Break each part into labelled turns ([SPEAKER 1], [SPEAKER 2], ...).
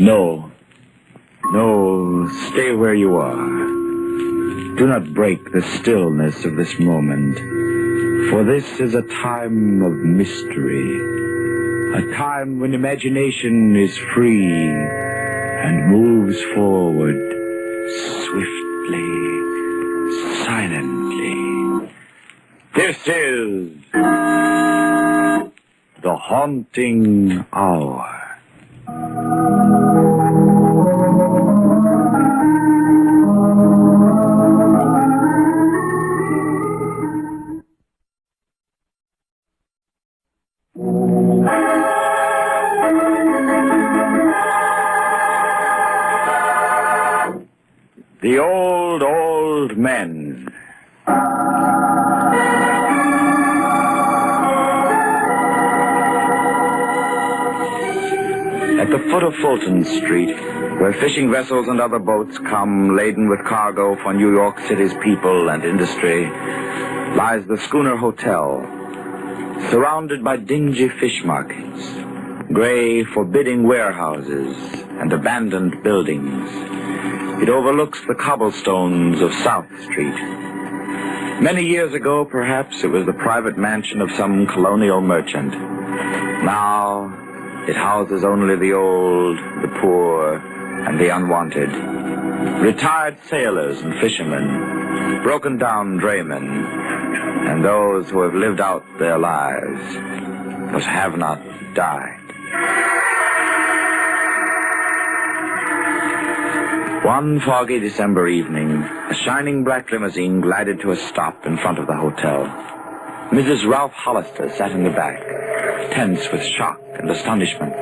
[SPEAKER 1] No. No, stay where you are. Do not break the stillness of this moment, for this is a time of mystery, a time when imagination is free and moves forward swiftly, silently. This is the haunting hour. The old men. At the foot of Fulton Street, where fishing vessels and other boats come laden with cargo for New York City's people and industry, lies the Schooner Hotel, surrounded by dingy fish markets, gray, forbidding warehouses, and abandoned buildings. It overlooks the cobblestones of South Street. Many years ago, perhaps, it was the private mansion of some colonial merchant. Now, it houses only the old, the poor, and the unwanted. Retired sailors and fishermen, broken-down draymen, and those who have lived out their lives, but have not died. One foggy December evening, a shining black limousine glided to a stop in front of the hotel. Mrs. Ralph Hollister sat in the back, tense with shock and astonishment.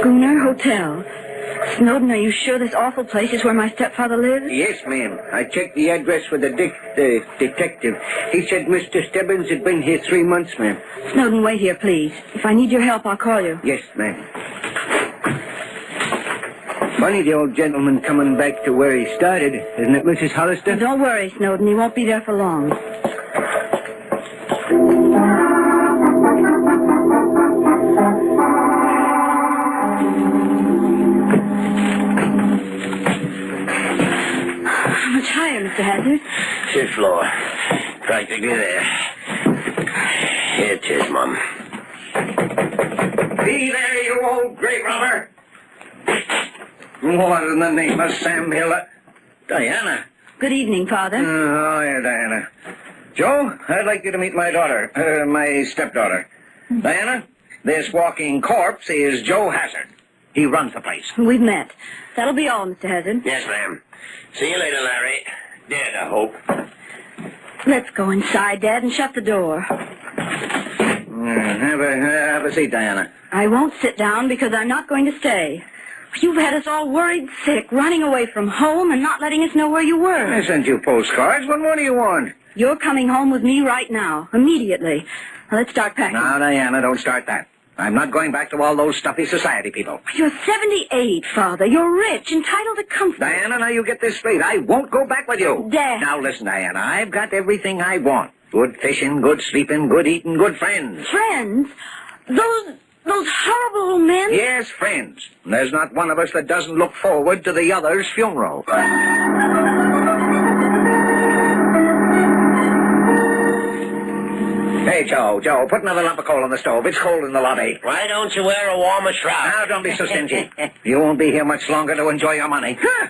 [SPEAKER 2] Schooner Hotel. Snowden, are you sure this awful place is where my stepfather lives?
[SPEAKER 3] Yes, ma'am. I checked the address with the detective. He said Mr. Stebbins had been here 3 months, ma'am.
[SPEAKER 2] Snowden, wait here, please. If I need your help, I'll call you.
[SPEAKER 3] Yes, ma'am. Funny the old gentleman coming back to where he started, isn't it, Mrs. Hollister?
[SPEAKER 2] Don't worry, Snowden. He won't be there for long. How much higher, Mr. Hazard?
[SPEAKER 4] 5th floor. Practically there. Here it is, Mum.
[SPEAKER 3] Be there, you old grave robber! What in the name of Sam Hill? Diana.
[SPEAKER 2] Good evening, Father.
[SPEAKER 3] Oh, yeah, Diana. Joe, I'd like you to meet my daughter, my stepdaughter. Diana, this walking corpse is Joe Hazard. He runs the place.
[SPEAKER 2] We've met. That'll be all, Mr. Hazard.
[SPEAKER 4] Yes, ma'am. See you later, Larry. Dead, I hope.
[SPEAKER 2] Let's go inside, Dad, and shut the door.
[SPEAKER 3] Have a seat, Diana.
[SPEAKER 2] I won't sit down because I'm not going to stay. You've had us all worried sick, running away from home and not letting us know where you were.
[SPEAKER 3] I sent you postcards. What more do you want?
[SPEAKER 2] You're coming home with me right now, immediately. Now, let's start packing.
[SPEAKER 3] Now, Diana, don't start that. I'm not going back to all those stuffy society people.
[SPEAKER 2] You're 78, Father. You're rich, entitled to comfort.
[SPEAKER 3] Diana, now you get this straight. I won't go back with you.
[SPEAKER 2] Dad.
[SPEAKER 3] Now, listen, Diana, I've got everything I want. Good fishing, good sleeping, good eating, good friends.
[SPEAKER 2] Friends? Those horrible little men?
[SPEAKER 3] Yes, friends. And there's not one of us that doesn't look forward to the other's funeral. Hey, Joe, put another lump of coal on the stove. It's cold in the lobby.
[SPEAKER 4] Why don't you wear a warmer shroud?
[SPEAKER 3] Now, don't be so stingy. You won't be here much longer to enjoy your money.
[SPEAKER 5] Huh?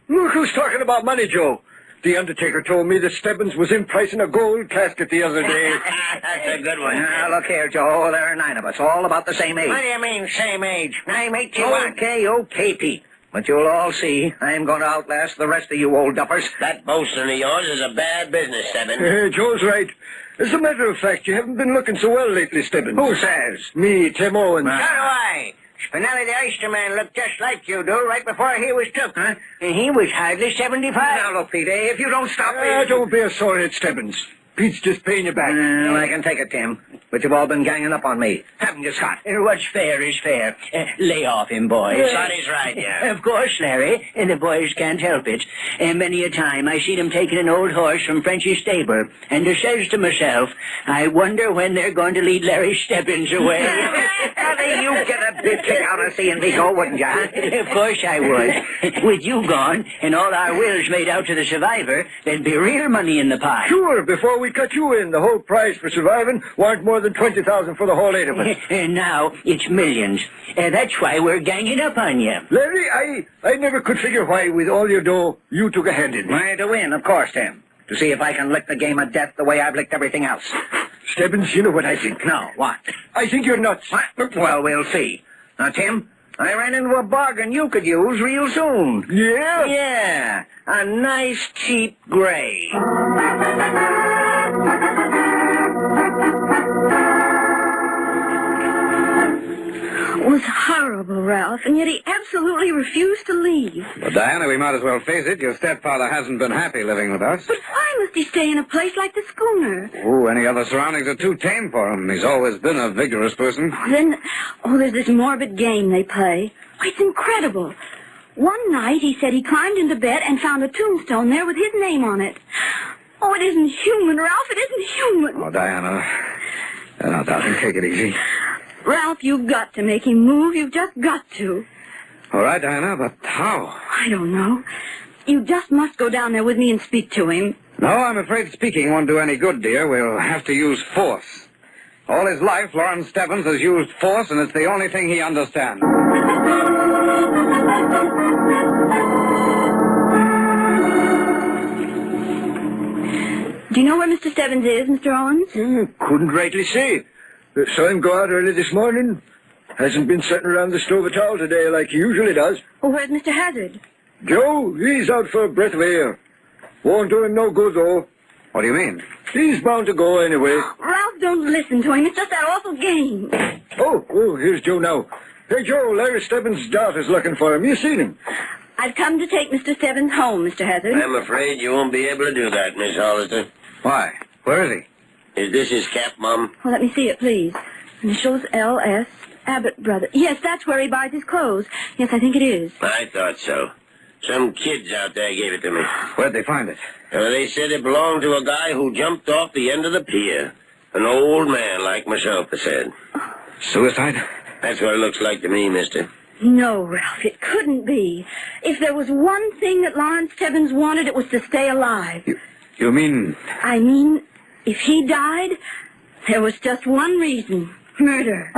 [SPEAKER 5] Look who's talking about money, Joe. The undertaker told me that Stebbins was in price in a gold casket the other day.
[SPEAKER 4] That's a good one.
[SPEAKER 3] Now, look here, Joe. There are 9 of us, all about the same age.
[SPEAKER 4] What do you mean, same age? I'm 81.
[SPEAKER 3] Okay, Pete. But you'll all see, I'm going to outlast the rest of you old duffers.
[SPEAKER 4] That boasting of yours is a bad business, Stebbins.
[SPEAKER 5] Joe's right. As a matter of fact, you haven't been looking so well lately, Stebbins.
[SPEAKER 3] Who says?
[SPEAKER 5] Me, Tim Owens.
[SPEAKER 4] So do I. Spinelli the Oysterman looked just like you do right before he was took.
[SPEAKER 3] Huh?
[SPEAKER 4] And he was hardly 75.
[SPEAKER 3] Now, look, Pete, if you don't stop me...
[SPEAKER 5] Don't be a sorehead, Stebbins. Pete's just paying you back.
[SPEAKER 3] Well, I can take it, Tim. But you've all been ganging up on me. Haven't you, Scott?
[SPEAKER 4] What's fair is fair. Lay off him, boys. Scotty's right, yeah. Of course, Larry. And the boys can't help it. And many a time I see them taking an old horse from Frenchy's stable. And I says to myself, I wonder when they're going to lead Larry Stebbins away.
[SPEAKER 3] Charlie, you'd get a big kick out of seeing me go, wouldn't you?
[SPEAKER 4] Of course I would. With you gone and all our wills made out to the survivor, there'd be real money in the pie.
[SPEAKER 5] Sure, before we cut you in, the whole price for surviving warn't more than 20,000 for the whole 8 of us.
[SPEAKER 4] And now it's millions. That's why we're ganging up on you.
[SPEAKER 5] Larry, I never could figure why, with all your dough, you took a hand in.
[SPEAKER 3] Why, to win, of course, Tim. To see if I can lick the game of death the way I've licked everything else.
[SPEAKER 5] Stebbins, you know what I think.
[SPEAKER 3] No, what?
[SPEAKER 5] I think you're nuts.
[SPEAKER 3] What? Well, we'll see. Now, Tim, I ran into a bargain you could use real soon.
[SPEAKER 5] Yeah?
[SPEAKER 3] Yeah, a nice cheap gray.
[SPEAKER 2] It was horrible, Ralph, and yet he absolutely refused to leave.
[SPEAKER 1] Well, Diana, we might as well face it. Your stepfather hasn't been happy living with us.
[SPEAKER 2] But why must he stay in a place like the schooner?
[SPEAKER 1] Oh, any other surroundings are too tame for him. He's always been a vigorous person.
[SPEAKER 2] Then, there's this morbid game they play. Oh, it's incredible. One night, he said he climbed into bed and found a tombstone there with his name on it. Oh, it isn't human, Ralph. It isn't human.
[SPEAKER 1] Oh, Diana. Now, darling, take it easy.
[SPEAKER 2] Ralph, you've got to make him move. You've just got to.
[SPEAKER 1] All right, Diana, but how?
[SPEAKER 2] I don't know. You just must go down there with me and speak to him.
[SPEAKER 1] No, I'm afraid speaking won't do any good, dear. We'll have to use force. All his life, Lawrence Stebbins has used force, and it's the only thing he understands.
[SPEAKER 2] Do you know where Mr. Stebbins is, Mr. Owens?
[SPEAKER 5] Couldn't rightly say. Saw him go out early this morning. Hasn't been sitting around the stove at all today like he usually does.
[SPEAKER 2] Well, where's Mr. Hazard?
[SPEAKER 5] Joe, he's out for a breath of air. Won't do him no good, though.
[SPEAKER 1] What do you mean?
[SPEAKER 5] He's bound to go anyway.
[SPEAKER 2] Ralph, don't listen to him. It's just that awful game.
[SPEAKER 5] Oh, here's Joe now. Hey, Joe, Larry Stebbins' daughter's looking for him. You seen him?
[SPEAKER 2] I've come to take Mr. Stebbins home, Mr. Hazard.
[SPEAKER 6] I'm afraid you won't be able to do that, Miss Hollister.
[SPEAKER 1] Why? Where is he?
[SPEAKER 6] Is this his cap, Mum?
[SPEAKER 2] Well, let me see it, please. Initials L.S. Abbott Brothers. Yes, that's where he buys his clothes. Yes, I think it is.
[SPEAKER 6] I thought so. Some kids out there gave it to me.
[SPEAKER 1] Where'd they find it?
[SPEAKER 6] They said it belonged to a guy who jumped off the end of the pier. An old man like myself, they said.
[SPEAKER 1] Suicide?
[SPEAKER 6] That's what it looks like to me, mister.
[SPEAKER 2] No, Ralph, it couldn't be. If there was one thing that Lawrence Stebbins wanted, it was to stay alive.
[SPEAKER 1] You mean...
[SPEAKER 2] I mean, if he died, there was just one reason. Murder.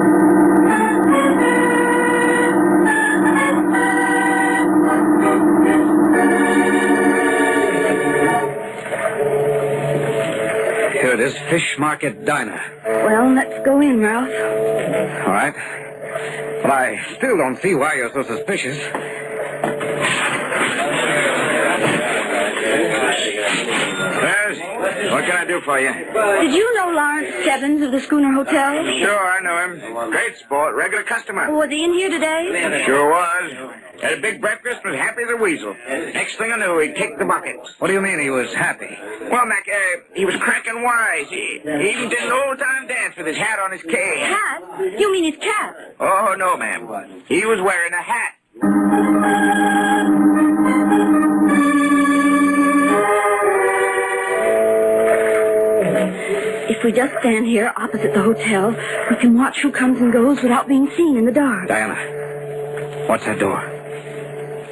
[SPEAKER 1] Here it is, Fish Market Diner.
[SPEAKER 2] Well, let's go in, Ralph.
[SPEAKER 1] All right. But I still don't see why you're so suspicious. What can I do for you?
[SPEAKER 2] Did you know Lawrence Stebbins of the Schooner Hotel?
[SPEAKER 3] Sure, I know him. Great sport, regular customer.
[SPEAKER 2] Was he in here today?
[SPEAKER 3] Sure was. Had a big breakfast, was happy as a weasel. Next thing I knew, he kicked the bucket.
[SPEAKER 1] What do you mean he was happy?
[SPEAKER 3] Well, Mac, he was cracking wise. He even did an old-time dance with his hat on his cane.
[SPEAKER 2] Hat? You mean his cap?
[SPEAKER 3] Oh, no, ma'am. He was wearing a hat.
[SPEAKER 2] If we just stand here opposite the hotel, we can watch who comes and goes without being seen in the dark.
[SPEAKER 1] Diana, watch that door.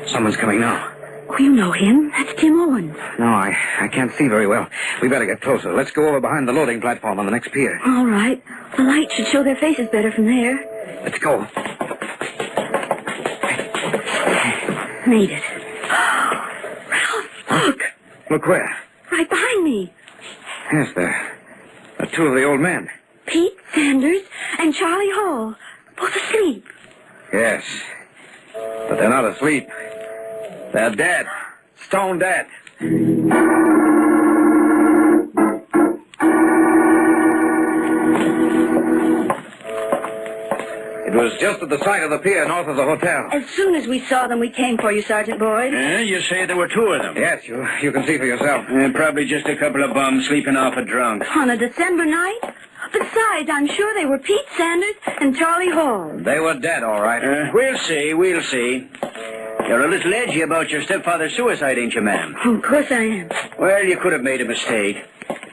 [SPEAKER 1] Someone's coming now.
[SPEAKER 2] Oh, you know him. That's Tim Owens.
[SPEAKER 1] No, I can't see very well. We better get closer. Let's go over behind the loading platform on the next pier.
[SPEAKER 2] All right. The light should show their faces better from there.
[SPEAKER 1] Let's go.
[SPEAKER 2] Made it. Ralph, look.
[SPEAKER 1] Look where?
[SPEAKER 2] Right behind me.
[SPEAKER 1] Yes, there. Two of the old men.
[SPEAKER 2] Pete Sanders and Charlie Hall. Both asleep.
[SPEAKER 1] Yes. But they're not asleep. They're dead. Stone dead. It was just at the side of the pier north of the hotel.
[SPEAKER 2] As soon as we saw them, we came for you, Sergeant Boyd.
[SPEAKER 4] You say there were two of them?
[SPEAKER 1] Yes, you can see for yourself.
[SPEAKER 4] Probably just a couple of bums sleeping off a drunk.
[SPEAKER 2] On a December night? Besides, I'm sure they were Pete Sanders and Charlie Hall.
[SPEAKER 1] They were dead, all right.
[SPEAKER 4] We'll see. You're a little edgy about your stepfather's suicide, ain't you, ma'am?
[SPEAKER 2] Oh, of course I am.
[SPEAKER 4] Well, you could have made a mistake.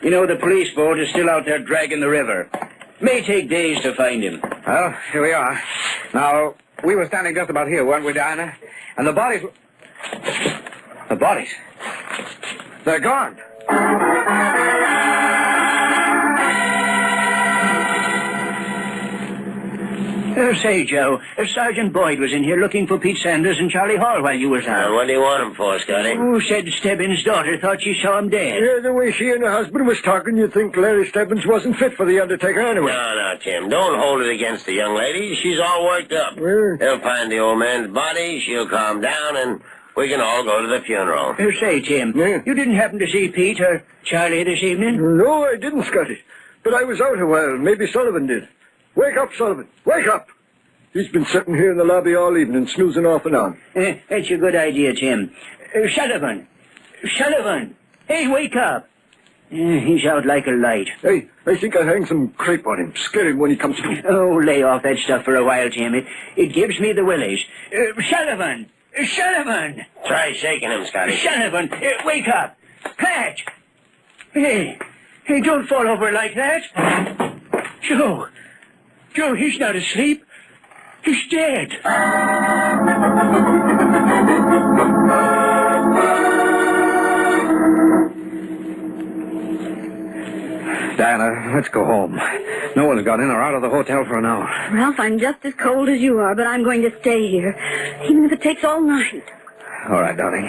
[SPEAKER 4] You know, the police boat is still out there dragging the river. May take days to find him.
[SPEAKER 7] Well, here we are. Now, we were standing just about here, weren't we, Diana? And the bodies were... The bodies? They're gone.
[SPEAKER 4] Say, Joe, Sergeant Boyd was in here looking for Pete Sanders and Charlie Hall while you was out.
[SPEAKER 6] What do you want him for, Scotty?
[SPEAKER 4] Who said Stebbins' daughter thought she saw him dead?
[SPEAKER 5] Yeah, the way she and her husband was talking, you'd think Larry Stebbins wasn't fit for the undertaker anyway.
[SPEAKER 6] No, Tim. Don't hold it against the young lady. She's all worked up.
[SPEAKER 5] Well,
[SPEAKER 6] They'll find the old man's body, she'll calm down, and we can all go to the funeral.
[SPEAKER 4] Say, Tim,
[SPEAKER 5] Yeah.
[SPEAKER 4] you didn't happen to see Pete or Charlie this evening?
[SPEAKER 5] no, I didn't, Scotty. But I was out a while. Maybe Sullivan did. Wake up, Sullivan. Wake up! He's been sitting here in the lobby all evening, snoozing off and on.
[SPEAKER 4] That's a good idea, Tim. Sullivan! Sullivan! Hey, wake up! He's out like a light.
[SPEAKER 5] Hey, I think I'll hang some crepe on him. Scare him when he comes to.
[SPEAKER 4] Oh, lay off that stuff for a while, Tim. It gives me the willies. Sullivan! Sullivan!
[SPEAKER 6] Try shaking him, Scotty.
[SPEAKER 4] Sullivan! Wake up! Patch! Hey, don't fall over like that. Joe! Joe, he's not asleep. He's dead.
[SPEAKER 7] Diana, let's go home. No one's got in or out of the hotel for an hour.
[SPEAKER 2] Ralph, I'm just as cold as you are, but I'm going to stay here, even if it takes all night.
[SPEAKER 7] All right, darling.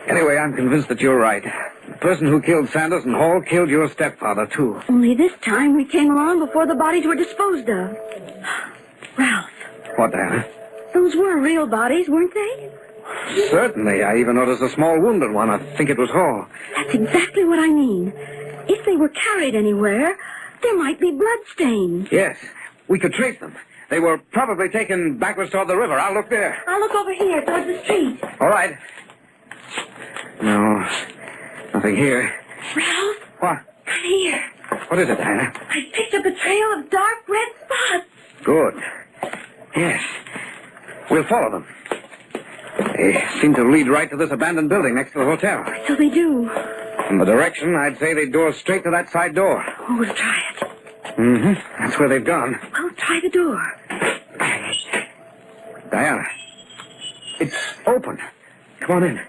[SPEAKER 7] Anyway, I'm convinced that you're right. The person who killed Sanders and Hall killed your stepfather, too.
[SPEAKER 2] Only this time we came along before the bodies were disposed of. Ralph,
[SPEAKER 7] What, Diana?
[SPEAKER 2] those were real bodies, weren't they?
[SPEAKER 7] Certainly. I even noticed a small wounded one. I think it was Hall.
[SPEAKER 2] That's exactly what I mean. If they were carried anywhere, there might be bloodstains.
[SPEAKER 7] Yes. We could trace them. They were probably taken backwards toward the river. I'll look there.
[SPEAKER 2] I'll look over here, towards the street.
[SPEAKER 7] All right. No. Nothing here.
[SPEAKER 2] Ralph,
[SPEAKER 7] What?
[SPEAKER 2] come here.
[SPEAKER 7] What is it, Diana?
[SPEAKER 2] I picked up a trail of dark red spots.
[SPEAKER 7] Good. Yes. We'll follow them. They seem to lead right to this abandoned building next to the hotel.
[SPEAKER 2] So they do.
[SPEAKER 7] From the direction, I'd say they'd go straight to that side door.
[SPEAKER 2] Oh, we'll try it.
[SPEAKER 7] Mm-hmm. That's where they've gone.
[SPEAKER 2] I'll try the door.
[SPEAKER 7] Diana. It's open. Come on in.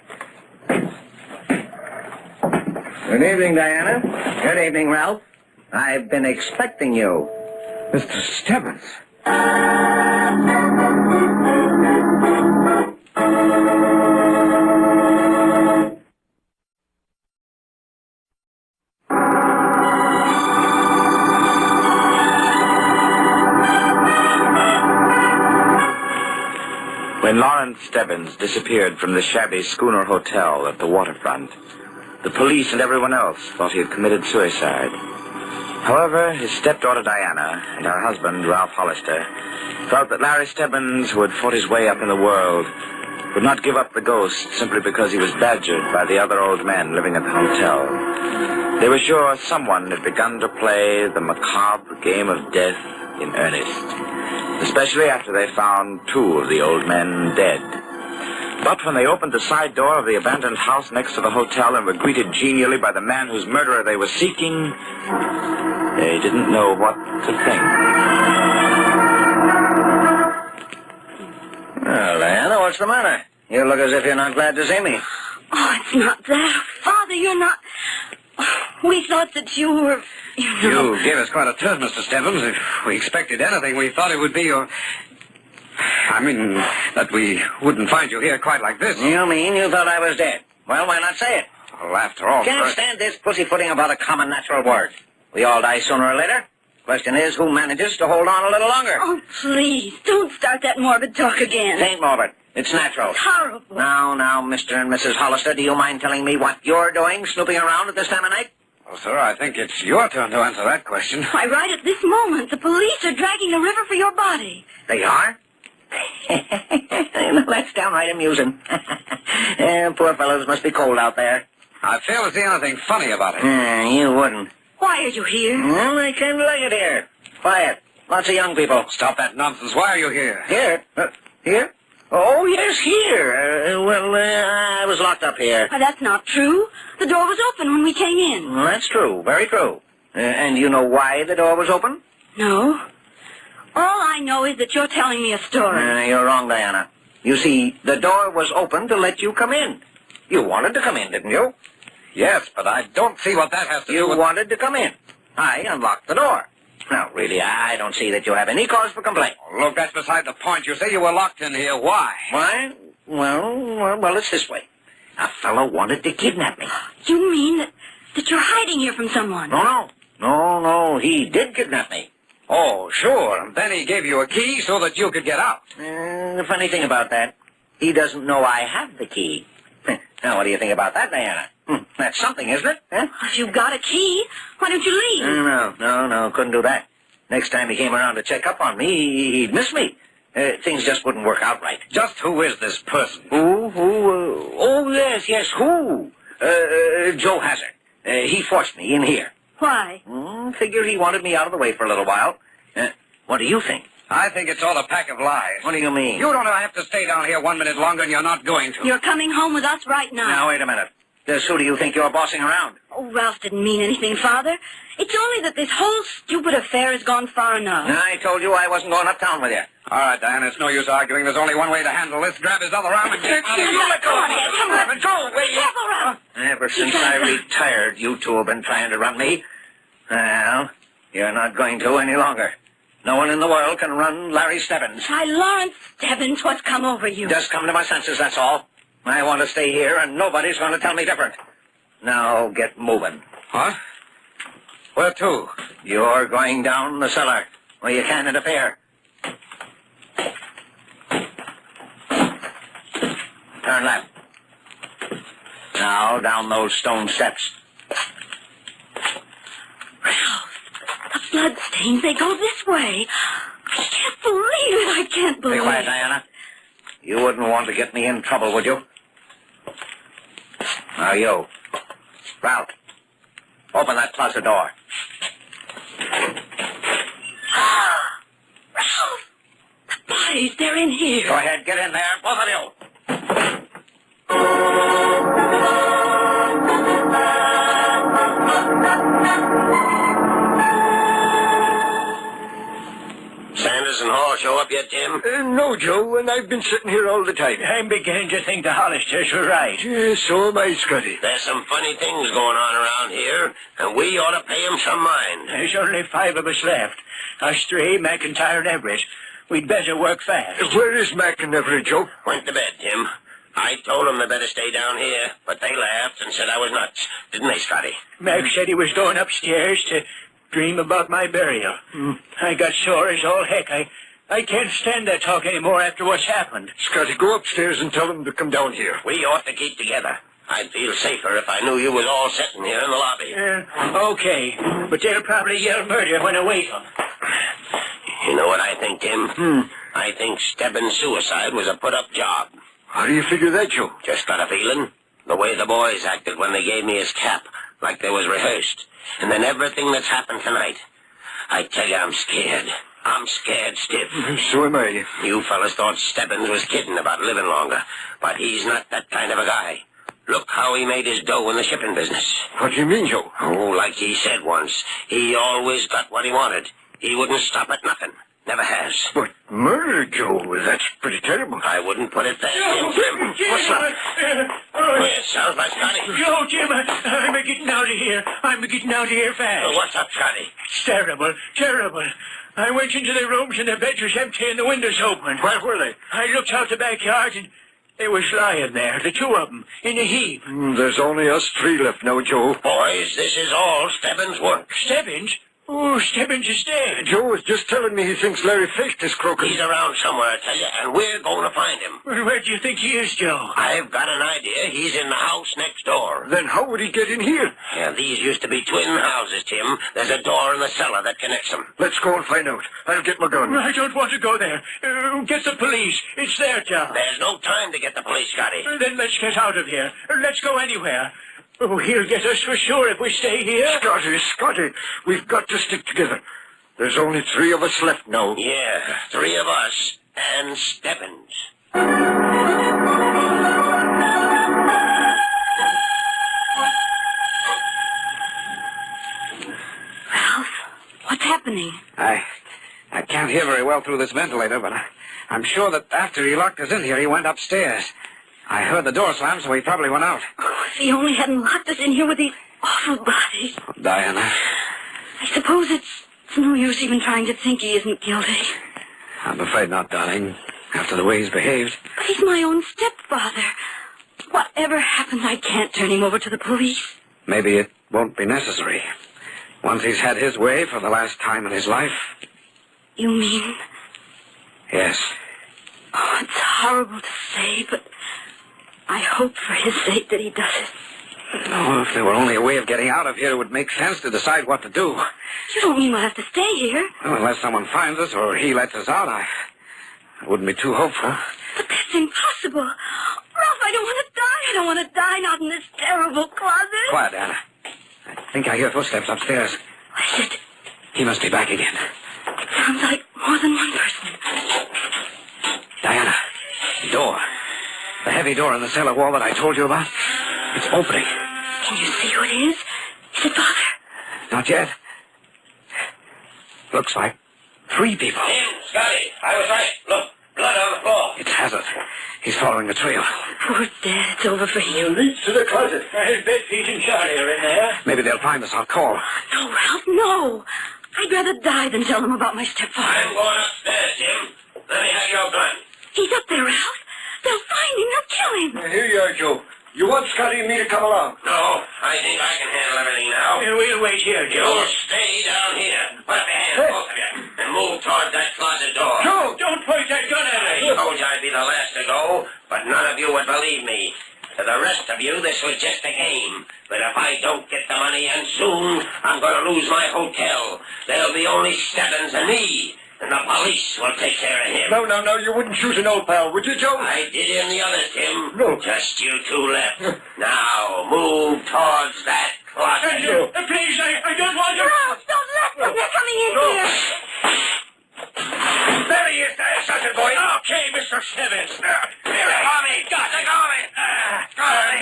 [SPEAKER 3] Good evening, Diana. Good evening, Ralph. I've been expecting you.
[SPEAKER 7] Mr. Stebbins.
[SPEAKER 1] When Lawrence Stebbins disappeared from the shabby schooner hotel at the waterfront, the police and everyone else thought he had committed suicide. However, his stepdaughter Diana and her husband, Ralph Hollister, felt that Larry Stebbins, who had fought his way up in the world, would not give up the ghost simply because he was badgered by the other old men living at the hotel. They were sure someone had begun to play the macabre game of death in earnest, especially after they found two of the old men dead. But when they opened the side door of the abandoned house next to the hotel and were greeted genially by the man whose murderer they were seeking, they didn't know what to think.
[SPEAKER 3] Well, Diana, what's the matter? You look as if you're not glad to see me.
[SPEAKER 2] Oh, it's not that. Father, you're not... We thought that you were...
[SPEAKER 7] You gave us quite a turn, Mr. Stebbins. If we expected anything, we thought it would be your... I mean, that we wouldn't find you here quite like this.
[SPEAKER 3] You mean you thought I was dead? Well, why not say it?
[SPEAKER 7] Well, after all...
[SPEAKER 3] Can't stand this pussyfooting about a common natural word. We all die sooner or later. Question is, who manages to hold on a little longer?
[SPEAKER 2] Oh, please, don't start that morbid talk again.
[SPEAKER 3] It ain't morbid. It's natural.
[SPEAKER 2] It's horrible.
[SPEAKER 3] Now, Mr. and Mrs. Hollister, do you mind telling me what you're doing snooping around at this time of night?
[SPEAKER 7] Well, sir, I think it's your turn to answer that question.
[SPEAKER 2] Why, right at this moment, the police are dragging the river for your body.
[SPEAKER 3] They are? That's downright amusing. Poor fellows must be cold out there.
[SPEAKER 7] I fail to see anything funny about it.
[SPEAKER 3] You wouldn't.
[SPEAKER 2] Why are you here?
[SPEAKER 3] Well, I kind of like it here. Quiet. Lots of young people.
[SPEAKER 7] Stop that nonsense. Why are you here?
[SPEAKER 3] Here? Here? Oh, yes, here. I was locked up here.
[SPEAKER 2] Why, that's not true. The door was open when we came in.
[SPEAKER 3] Well, that's true. Very true. And you know why the door was open?
[SPEAKER 2] No. All I know is that you're telling me a story.
[SPEAKER 3] You're wrong, Diana. You see, the door was open to let you come in. You wanted to come in, didn't you?
[SPEAKER 7] Yes, but I don't see what that has to do with...
[SPEAKER 3] You wanted to come in. I unlocked the door. Now, really, I don't see that you have any cause for complaint.
[SPEAKER 7] Look, that's beside the point. You say you were locked in here. Why?
[SPEAKER 3] Why? Well, it's this way. A fellow wanted to kidnap me.
[SPEAKER 2] You mean that you're hiding here from someone?
[SPEAKER 3] No, he did kidnap me.
[SPEAKER 7] Oh, sure. And then he gave you a key so that you could get out.
[SPEAKER 3] The funny thing about that, he doesn't know I have the key. Now, what do you think about that, Diana? That's something, isn't it? Huh?
[SPEAKER 2] If you've got a key, why don't you leave?
[SPEAKER 3] No, couldn't do that. Next time he came around to check up on me, he'd miss me. Things just wouldn't work out right.
[SPEAKER 7] Just who is this person?
[SPEAKER 3] Who? Oh, yes, who? Joe Hazard. He forced me in here.
[SPEAKER 2] Why?
[SPEAKER 3] Figure he wanted me out of the way for a little while. What do you think?
[SPEAKER 7] I think it's all a pack of lies.
[SPEAKER 3] What do you mean?
[SPEAKER 7] You don't have to stay down here 1 minute longer, and you're not going to.
[SPEAKER 2] You're coming home with us right now.
[SPEAKER 3] Now, wait a minute. Just who do you think you're bossing around?
[SPEAKER 2] Oh, Ralph didn't mean anything, Father. It's only that this whole stupid affair has gone far enough.
[SPEAKER 3] I told you I wasn't going uptown with you.
[SPEAKER 7] All right, Diana, it's no use arguing. There's only one way to handle this. Grab his other arm and get...
[SPEAKER 3] Let go of me.
[SPEAKER 2] Come on.
[SPEAKER 3] Let go.
[SPEAKER 2] Be careful, Ralph.
[SPEAKER 3] Ever since I retired, you two have been trying to run me. Well, you're not going to any longer. No one in the world can run Larry Stebbins.
[SPEAKER 2] Why, Lawrence Stebbins, what's come over you?
[SPEAKER 3] Just come to my senses, that's all. I want to stay here, and nobody's going to tell me different. Now, get moving.
[SPEAKER 7] What? Where to?
[SPEAKER 3] You're going down the cellar, where you can't interfere. Turn left. Now, down those stone steps.
[SPEAKER 2] The bloodstains, they go this way. I can't believe it. I can't believe it.
[SPEAKER 3] Be quiet, Diana. You wouldn't want to get me in trouble, would you? Now, you. Ralph, open that closet door.
[SPEAKER 2] Ralph! The bodies, they're in here.
[SPEAKER 3] Go ahead, get in there, both of you.
[SPEAKER 6] Sanders and Hall show up yet, Tim?
[SPEAKER 5] No, Joe, and I've been sitting here all the time.
[SPEAKER 4] I'm beginning to think the Hollisters were right.
[SPEAKER 5] So am I, Scotty.
[SPEAKER 6] There's some funny things going on around here, and we ought to pay 'em some mind.
[SPEAKER 4] There's only 5 of us left. Us 3, McIntyre and Everett. We'd better work fast.
[SPEAKER 5] Where is Mac and Everett, Joe?
[SPEAKER 6] Went to bed, Tim. I told 'em they better stay down here, but they laughed and said I was nuts. Didn't they, Scotty?
[SPEAKER 4] Mac said he was going upstairs to dream about my burial. I got sore as all heck. I can't stand that talk anymore after what's happened.
[SPEAKER 5] Scotty, go upstairs and tell them to come down here.
[SPEAKER 6] We ought to keep together. I'd feel safer if I knew you was all sitting here in the lobby.
[SPEAKER 4] Okay, but they'll probably yell murder when I wake them.
[SPEAKER 6] You know what I think, Tim? I think Stebbins' suicide was a put-up job.
[SPEAKER 5] How do you figure that, Joe?
[SPEAKER 6] Just got a feeling. The way the boys acted when they gave me his cap, like they was rehearsed. And then everything that's happened tonight. I tell you, I'm scared. I'm scared stiff.
[SPEAKER 5] So am I.
[SPEAKER 6] You fellas thought Stebbins was kidding about living longer, but he's not that kind of a guy. Look how he made his dough in the shipping business.
[SPEAKER 5] What do you mean, Joe?
[SPEAKER 6] Oh, like he said once, he always got what he wanted. He wouldn't stop at nothing. Never has.
[SPEAKER 5] But murder, Joe, that's pretty terrible.
[SPEAKER 6] I wouldn't put it that way, Jim. What's up? Well, sounds like Scotty.
[SPEAKER 4] Joe, Jim, I'm getting out of here. I'm getting out of here fast.
[SPEAKER 6] What's up, Scotty?
[SPEAKER 4] It's terrible, terrible. I went into the rooms and the beds was empty and the windows open.
[SPEAKER 5] Where were they?
[SPEAKER 4] I looked out the backyard and they was lying there, the 2 of them, in a heap.
[SPEAKER 5] There's only us 3 left now, Joe.
[SPEAKER 6] Boys, this is all Stebbins' work.
[SPEAKER 4] Stebbins? Oh, Stebbins is dead.
[SPEAKER 5] Joe was just telling me he thinks Larry faked his croaking.
[SPEAKER 6] He's around somewhere, I tell you, and we're going to find him.
[SPEAKER 4] Well, where do you think he is, Joe?
[SPEAKER 6] I've got an idea. He's in the house next door.
[SPEAKER 5] Then how would he get in here?
[SPEAKER 6] Yeah, these used to be twin houses, Tim. There's a door in the cellar that connects them.
[SPEAKER 5] Let's go and find out. I'll get my gun.
[SPEAKER 4] I don't want to go there. Get the police. It's their job.
[SPEAKER 6] There's no time to get the police, Scotty.
[SPEAKER 4] Then let's get out of here. Let's go anywhere. Oh, he'll get us for sure if we stay here.
[SPEAKER 5] Scotty, we've got to stick together. There's only 3 of us left now.
[SPEAKER 6] Yeah, 3 of us and Stebbins.
[SPEAKER 2] Ralph, what's happening?
[SPEAKER 7] I can't hear very well through this ventilator, but I'm sure that after he locked us in here, he went upstairs. I heard the door slam, so he probably went out.
[SPEAKER 2] Oh, if he only hadn't locked us in here with these awful bodies.
[SPEAKER 7] Oh, Diana.
[SPEAKER 2] I suppose it's no use even trying to think he isn't guilty.
[SPEAKER 7] I'm afraid not, darling, after the way he's behaved.
[SPEAKER 2] But he's my own stepfather. Whatever happens, I can't turn him over to the police.
[SPEAKER 7] Maybe it won't be necessary. Once he's had his way for the last time in his life.
[SPEAKER 2] You mean?
[SPEAKER 7] Yes.
[SPEAKER 2] Oh, it's horrible to say, but I hope for his sake that he does it.
[SPEAKER 7] Oh, if there were only a way of getting out of here, it would make sense to decide what to do.
[SPEAKER 2] You don't mean we'll have to stay here?
[SPEAKER 7] Well, unless someone finds us or he lets us out, I wouldn't be too hopeful.
[SPEAKER 2] But that's impossible. Ralph, I don't want to die. I don't want to die, not in this terrible closet.
[SPEAKER 7] Quiet, Anna. I think I hear footsteps upstairs.
[SPEAKER 2] What is it?
[SPEAKER 7] He must be back again.
[SPEAKER 2] Sounds like more than one person.
[SPEAKER 7] Diana, the door. The heavy door in the cellar wall that I told you about. It's opening.
[SPEAKER 2] Can you see who it is? Is it Father?
[SPEAKER 7] Not yet. Looks like 3 people.
[SPEAKER 6] Him, Scotty. I was right. Look, blood on the floor.
[SPEAKER 7] It's Hazard. He's following the trail.
[SPEAKER 2] Poor Dad, it's over for him.
[SPEAKER 5] You reach to the closet.
[SPEAKER 4] His bed feet and Charlie are in there.
[SPEAKER 7] Maybe they'll find us. I'll call.
[SPEAKER 2] No, Ralph, no. I'd rather die than tell them about my stepfather.
[SPEAKER 6] I'm going upstairs, Jim. Let me have your gun.
[SPEAKER 2] He's up there, Ralph. They'll find him. They'll kill him.
[SPEAKER 5] Here you are, Joe. You want Scotty and me to come along?
[SPEAKER 6] No, I think I can handle everything now.
[SPEAKER 4] We'll wait here,
[SPEAKER 6] You'll
[SPEAKER 4] Joe.
[SPEAKER 6] stay down here. Put up your hands, both of you, and move toward that closet door.
[SPEAKER 5] Joe!
[SPEAKER 4] Don't point that gun at
[SPEAKER 6] I
[SPEAKER 4] me.
[SPEAKER 6] told you I'd be the last to go, but none of you would believe me. To the rest of you, this was just a game. But if I don't get the money, and soon, I'm going to lose my hotel. There'll be only Stebbins and me, and the police will take care of him.
[SPEAKER 5] No, you wouldn't shoot an old pal, would you, Joe?
[SPEAKER 6] I did in the others, Tim.
[SPEAKER 5] No.
[SPEAKER 6] Just you 2 left. Now, move towards that closet.
[SPEAKER 4] Please, I don't want to...
[SPEAKER 2] Ralph, don't let them. They're coming in here.
[SPEAKER 6] There he is, there, Sergeant Boyd.
[SPEAKER 4] Okay, Mr. Stebbins.
[SPEAKER 6] Tommy, got the going.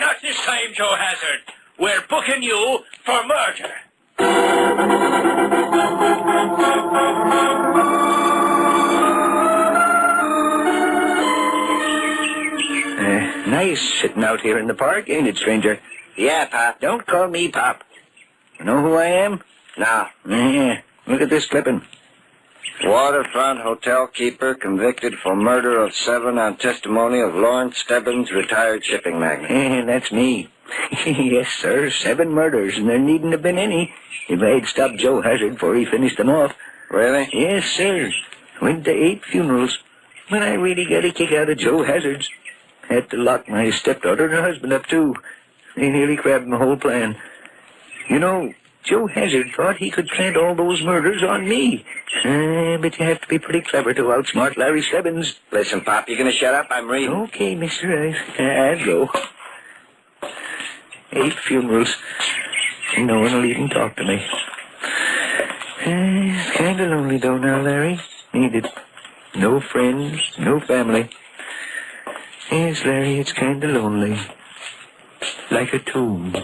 [SPEAKER 4] Not this time, Joe Hazard. We're booking you for murder.
[SPEAKER 3] Nice sitting out here in the park, ain't it, stranger? Yeah, Pop. Don't call me Pop. You know who I am? No. Yeah. Look at this clipping. Waterfront hotel keeper convicted for murder of 7 on testimony of Lawrence Stebbins, retired shipping magnate. That's me. Yes, sir. 7 murders, and there needn't have been any if I had stopped Joe Hazard before he finished them off. Really? Yes, sir. Went to 8 funerals. But I really got a kick out of Joe Hazard's. Had to lock my stepdaughter and her husband up, too. They nearly crabbed my whole plan. You know, Joe Hazard thought he could plant all those murders on me. But you have to be pretty clever to outsmart Larry Stebbins. Listen, Pop, you gonna shut up? I'm reading. Okay, mister, I'll go. 8 funerals. And no one will even talk to me. It's kind of lonely, though, now, Larry. Ain't it? No friends, no family. Yes, Larry, it's kind of lonely. Like a tomb.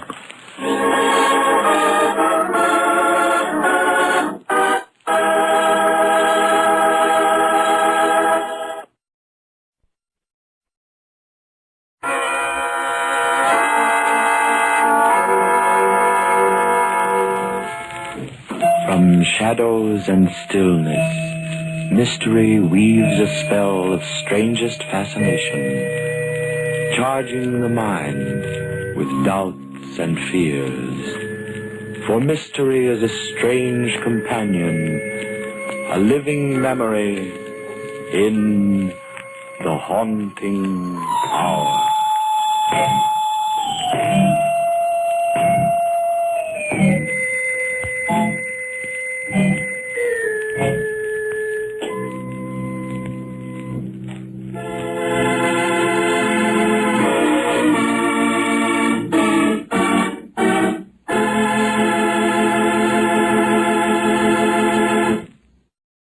[SPEAKER 1] From shadows and stillness, mystery weaves a spell of strangest fascination, charging the mind with doubts and fears. For mystery is a strange companion, a living memory in the haunting hour.